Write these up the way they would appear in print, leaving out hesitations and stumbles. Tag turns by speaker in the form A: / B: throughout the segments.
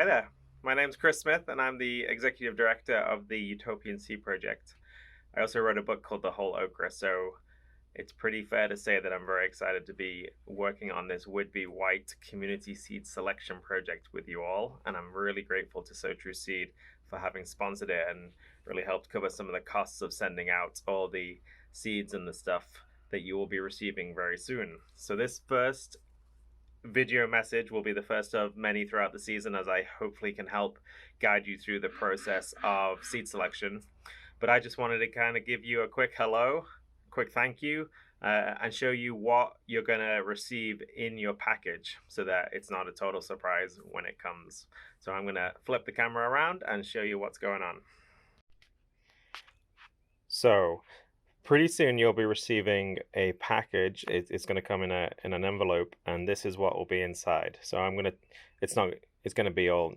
A: Hi there. My name's Chris Smith, and I'm the executive director of the Utopian Seed Project. I also wrote a book called The Whole Okra, so it's pretty fair to say that I'm very excited to be working on this Whidby White community seed selection project with you all, and I'm really grateful to So True Seed for having sponsored it and really helped cover some of the costs of sending out all the seeds and the stuff that you will be receiving very soon. So this first video message will be the first of many throughout the season, as I hopefully can help guide you through the process of seed selection. But I just wanted to kind of give you a quick hello, quick thank you, and show you what you're going to receive in your package so that it's not a total surprise when it comes. So I'm going to flip the camera around and show you what's going on. So pretty soon you'll be receiving a package. It's going to come in an envelope, and this is what will be inside. So it's going to be all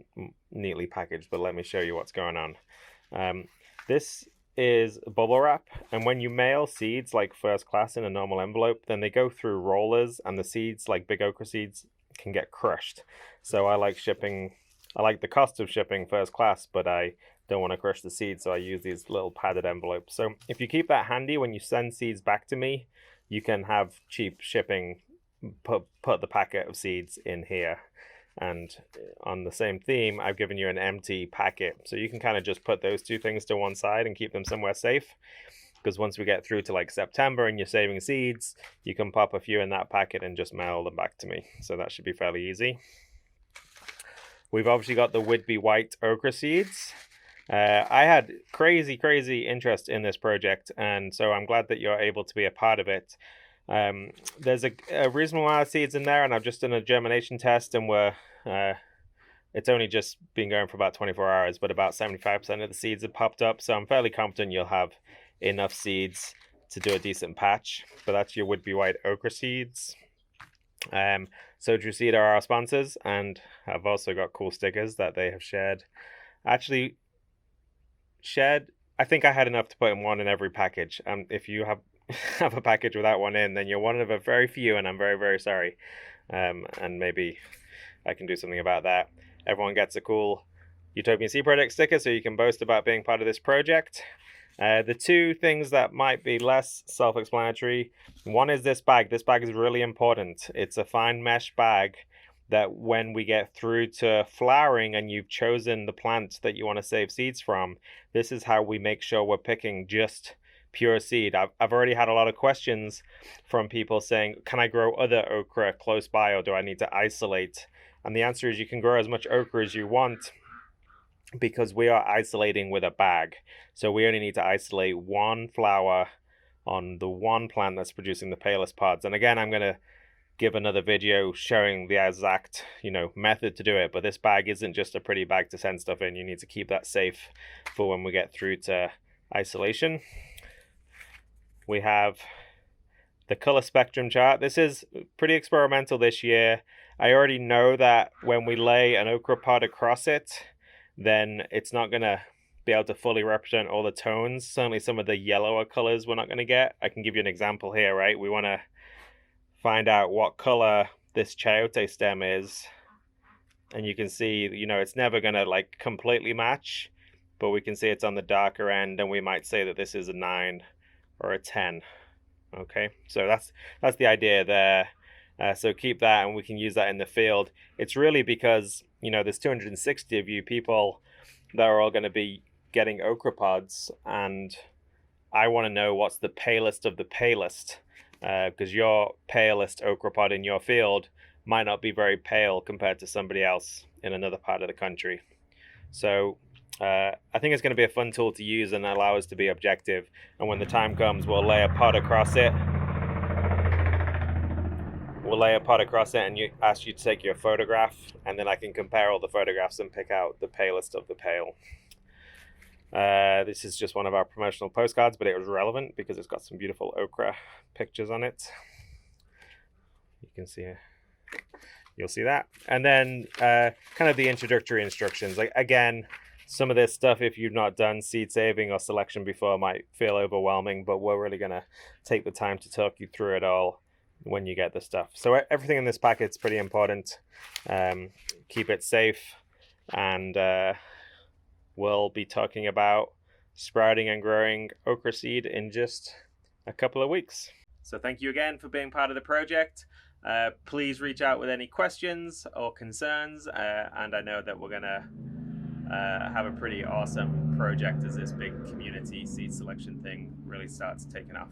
A: neatly packaged, but let me show you what's going on. This is bubble wrap, and when you mail seeds like first class in a normal envelope, then they go through rollers, and the seeds, like big okra seeds, can get crushed. So I like the cost of shipping first class, but I don't want to crush the seeds, so I use these little padded envelopes. So if you keep that handy when you send seeds back to me, you can have cheap shipping. Put the packet of seeds in here. And on the same theme, I've given you an empty packet, so you can kind of just put those two things to one side and keep them somewhere safe, because once we get through to like September and you're saving seeds, you can pop a few in that packet and just mail them back to me. So that should be fairly easy. We've obviously got the Whidby White okra seeds. I had crazy interest in this project, and so I'm glad that you're able to be a part of it. There's a reasonable amount of seeds in there, and I've just done a germination test, and it's only just been going for about 24 hours, but about 75% of the seeds have popped up, so I'm fairly confident you'll have enough seeds to do a decent patch. But that's your Whidby White okra seeds. So True Seed are our sponsors, and I've also got cool stickers that they have shared. Actually, I think I had enough to put in one in every package. If you have a package without one in, then you're one of a very few, and I'm very sorry. And maybe I can do something about that. Everyone gets a cool Utopian Seed Project sticker, so you can boast about being part of this project. The two things that might be less self-explanatory, one is this bag. This bag is really important. It's a fine mesh bag that when we get through to flowering and you've chosen the plant that you want to save seeds from, this is how we make sure we're picking just pure seed. I've already had a lot of questions from people saying, can I grow other okra close by, or do I need to isolate? And the answer is you can grow as much okra as you want, because we are isolating with a bag. So we only need to isolate one flower on the one plant that's producing the palest pods. And again, I'm going to give another video showing the exact method to do it, but this bag isn't just a pretty bag to send stuff in. You need to keep that safe for when we get through to isolation. We have the color spectrum chart. This is pretty experimental this year. I already know that when we lay an okra pod across it, then it's not going to be able to fully represent all the tones. Certainly some of the yellower colors we're not going to get. I can give you an example here, right? We want to find out what color this chayote stem is, and you can see it's never going to like completely match, but we can see it's on the darker end, and we might say that this is a 9 or a 10. Okay, so that's the idea there. So keep that, and we can use that in the field. It's really because there's 260 of you people that are all going to be getting okra pods, and I want to know what's the palest of the palest, because your palest okra pod in your field might not be very pale compared to somebody else in another part of the country. So I think it's going to be a fun tool to use and allow us to be objective. And when the time comes, we'll lay a pod across it. And ask you to take your photograph, and then I can compare all the photographs and pick out the palest of the pale. This is just one of our promotional postcards, but it was relevant because it's got some beautiful okra pictures on it. You can see it. You'll see that. And then kind of the introductory instructions. Like, again, some of this stuff, if you've not done seed saving or selection before, might feel overwhelming, but we're really going to take the time to talk you through it all when you get the stuff. So everything in this packet's pretty important. Keep it safe. and we'll be talking about sprouting and growing okra seed in just a couple of weeks. So thank you again for being part of the project. Please reach out with any questions or concerns, and I know that we're gonna have a pretty awesome project as this big community seed selection thing really starts taking off.